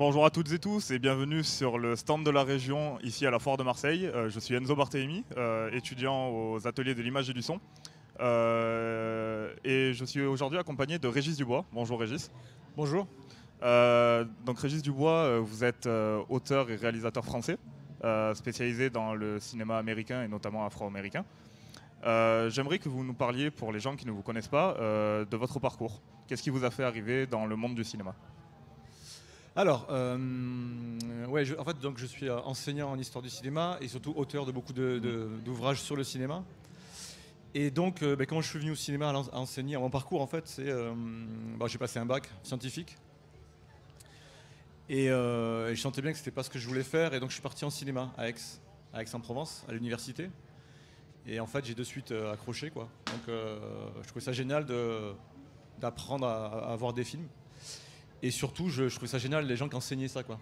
Bonjour à toutes et tous et bienvenue sur le stand de la région ici à la Foire de Marseille. Je suis Enzo Barthélémy, étudiant aux ateliers de l'image et du son. Et je suis aujourd'hui accompagné de Régis Dubois. Bonjour Régis. Bonjour. Donc Régis Dubois, vous êtes auteur et réalisateur français, spécialisé dans le cinéma américain et notamment afro-américain. J'aimerais que vous nous parliez, pour les gens qui ne vous connaissent pas, de votre parcours. Qu'est-ce qui vous a fait arriver dans le monde du cinéma ? Alors, en fait, donc, je suis enseignant en histoire du cinéma et surtout auteur de beaucoup d'ouvrages sur le cinéma. Et donc, comment je suis venu au cinéma à enseigner, mon parcours, en fait, c'est j'ai passé un bac scientifique. Et je sentais bien que c'était pas ce que je voulais faire. Et donc, je suis parti en cinéma à Aix-en-Provence, à l'université. Et en fait, j'ai de suite accroché, quoi. Donc, je trouvais ça génial d'apprendre à voir des films. Et surtout, je trouvais ça génial, les gens qui enseignaient ça, quoi.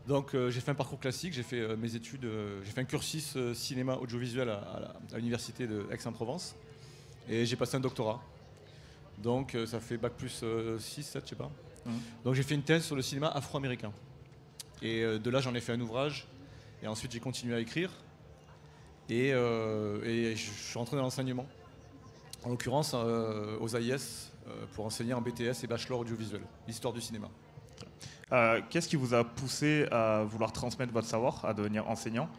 Donc j'ai fait un parcours classique, j'ai fait mes études, j'ai fait un cursus cinéma audiovisuel à l'université de Aix-en-Provence. Et j'ai passé un doctorat. Donc ça fait bac plus 6, 7, je sais pas. Donc j'ai fait une thèse sur le cinéma afro-américain. Et de là, j'en ai fait un ouvrage. Et ensuite, j'ai continué à écrire. Et je suis rentré dans l'enseignement. En l'occurrence, aux AIS, pour enseigner en BTS et bachelor audiovisuel, l'histoire du cinéma. Qu'est-ce qui vous a poussé à vouloir transmettre votre savoir, à devenir enseignant ?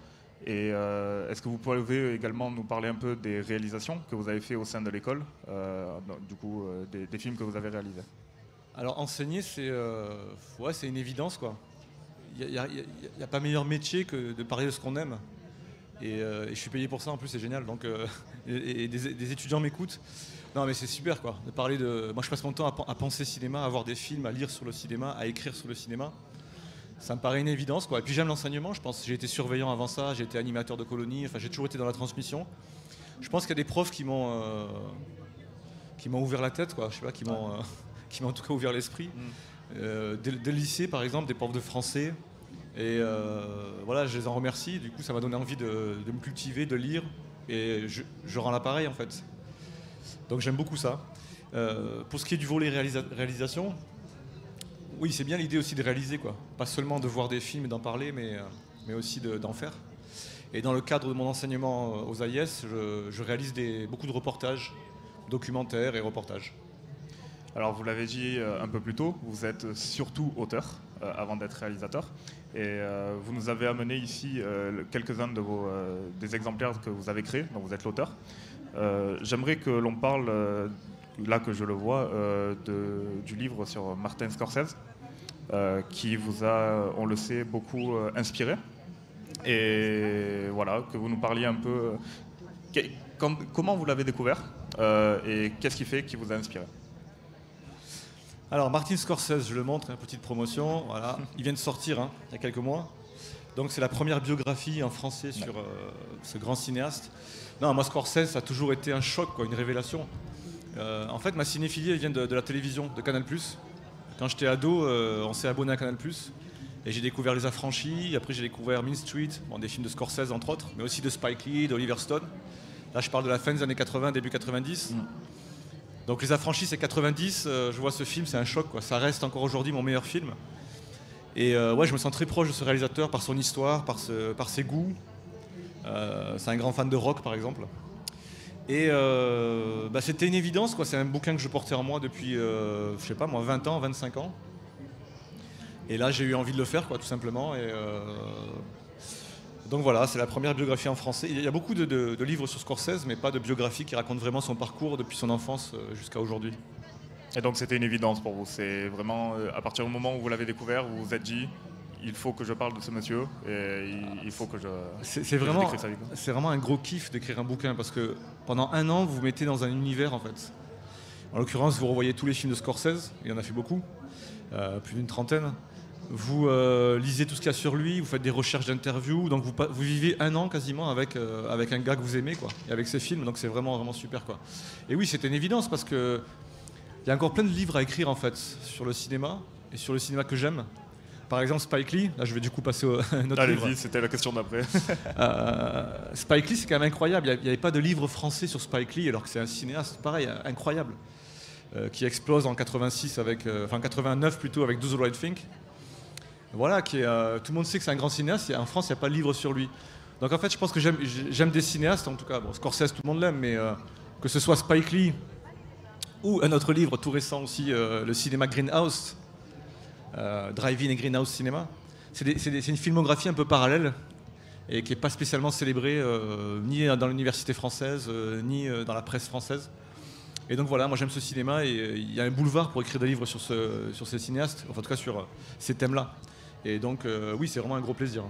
Et est-ce que vous pouvez également nous parler un peu des réalisations que vous avez fait au sein de l'école, des films que vous avez réalisés ? Alors enseigner, c'est une évidence, quoi. Il n'y a pas meilleur métier que de parler de ce qu'on aime. Et je suis payé pour ça, en plus, c'est génial. Donc, des étudiants m'écoutent. Non, mais c'est super, quoi, de parler de... Moi, je passe mon temps à penser cinéma, à voir des films, à lire sur le cinéma, à écrire sur le cinéma. Ça me paraît une évidence, quoi. Et puis j'aime l'enseignement, je pense. J'ai été surveillant avant ça, j'ai été animateur de colonie, enfin, j'ai toujours été dans la transmission. Je pense qu'il y a des profs qui m'ont ouvert la tête, quoi. Je sais pas, qui m'ont en tout cas ouvert l'esprit. Dès le lycée, par exemple, des profs de français. Et voilà, je les en remercie. Du coup, ça m'a donné envie de me cultiver, de lire. Et je rends l'appareil, en fait. Donc j'aime beaucoup ça. Pour ce qui est du volet réalisation, oui, c'est bien l'idée aussi de réaliser, quoi. Pas seulement de voir des films et d'en parler, mais aussi d'en faire. Et dans le cadre de mon enseignement aux AIS, je réalise beaucoup de reportages, documentaires et reportages. Alors vous l'avez dit un peu plus tôt, vous êtes surtout auteur avant d'être réalisateur. Et vous nous avez amené ici quelques-uns des exemplaires que vous avez créés, dont vous êtes l'auteur. J'aimerais que l'on parle, là que je le vois, du livre sur Martin Scorsese, qui vous a, on le sait, beaucoup inspiré. Et voilà, que vous nous parliez un peu... comment vous l'avez découvert et qu'est-ce qui vous a inspiré ? Alors Martin Scorsese, je le montre, petite promotion, voilà. Il vient de sortir il y a quelques mois. Donc c'est la première biographie en français sur ce grand cinéaste. Non, moi Scorsese, ça a toujours été un choc, quoi, une révélation. En fait, ma cinéphilie, elle vient de la télévision, de Canal+. Quand j'étais ado, on s'est abonné à Canal+. Et j'ai découvert Les Affranchis, après j'ai découvert Mean Street, des films de Scorsese entre autres, mais aussi de Spike Lee, d'Oliver Stone. Là, je parle de la fin des années 80, début 90. Donc Les Affranchis, c'est 90, je vois ce film, c'est un choc, quoi. Ça reste encore aujourd'hui mon meilleur film. Et je me sens très proche de ce réalisateur par son histoire, par ses goûts. C'est un grand fan de rock, par exemple. Et c'était une évidence, quoi. C'est un bouquin que je portais en moi depuis, 20 ans, 25 ans. Et là, j'ai eu envie de le faire, quoi, tout simplement. Et donc voilà, c'est la première biographie en français. Il y a beaucoup de livres sur Scorsese, mais pas de biographie qui raconte vraiment son parcours depuis son enfance jusqu'à aujourd'hui. Et donc c'était une évidence pour vous. C'est vraiment, à partir du moment où vous l'avez découvert, vous vous êtes dit, il faut que je parle de ce monsieur et il faut que je... C'est vraiment un gros kiff d'écrire un bouquin parce que pendant un an, vous vous mettez dans un univers, en fait. En l'occurrence, vous revoyez tous les films de Scorsese, il en a fait beaucoup, plus d'une trentaine. Vous lisez tout ce qu'il y a sur lui, vous faites des recherches d'interviews, donc vous vivez un an quasiment avec un gars que vous aimez, quoi, et avec ses films, donc c'est vraiment, vraiment super, quoi. Et oui, c'était une évidence parce que il y a encore plein de livres à écrire, en fait, sur le cinéma et sur le cinéma que j'aime. Par exemple, Spike Lee, là je vais du coup passer à un autre livre. Allez-y, c'était la question d'après. Spike Lee, c'est quand même incroyable, il n'y avait pas de livre français sur Spike Lee, alors que c'est un cinéaste, pareil, incroyable, qui explose en 86 89 plutôt avec Do the Right Thing. Voilà, tout le monde sait que c'est un grand cinéaste. En France, il n'y a pas de livre sur lui. Donc en fait, je pense que j'aime des cinéastes, en tout cas. Bon, Scorsese, tout le monde l'aime, mais que ce soit Spike Lee ou un autre livre tout récent aussi, le cinéma Greenhouse, Drive-In et Greenhouse Cinéma. C'est une filmographie un peu parallèle et qui n'est pas spécialement célébrée ni dans l'université française, ni dans la presse française. Et donc voilà, moi j'aime ce cinéma et il y a un boulevard pour écrire des livres sur ces cinéastes, enfin, en tout cas sur ces thèmes-là. Et donc oui, c'est vraiment un gros plaisir.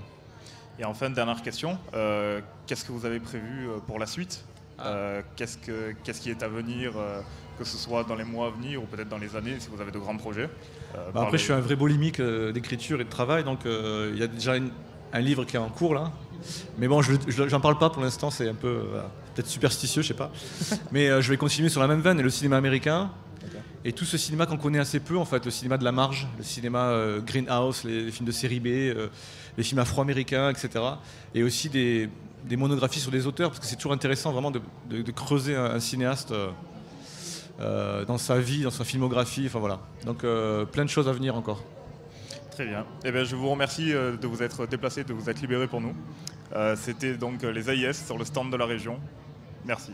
Et enfin, dernière question, qu'est-ce que vous avez prévu pour la suite? Qu'est-ce qui est à venir, que ce soit dans les mois à venir ou peut-être dans les années, si vous avez de grands projets? Après, je suis un vrai boulimique d'écriture et de travail, donc il y a déjà un livre qui est en cours là. Mais bon, j'en parle pas pour l'instant, c'est un peu peut-être superstitieux, je sais pas. Mais je vais continuer sur la même veine, et le cinéma américain. Et tout ce cinéma qu'on connaît assez peu, en fait, le cinéma de la marge, le cinéma Greenhouse, les films de série B, les films afro-américains, etc. Et aussi des monographies sur des auteurs, parce que c'est toujours intéressant vraiment de creuser un cinéaste dans sa vie, dans sa filmographie, enfin voilà. Donc plein de choses à venir encore. Très bien. Eh bien, je vous remercie de vous être déplacé, de vous être libéré pour nous. C'était donc les AIS sur le stand de la région. Merci.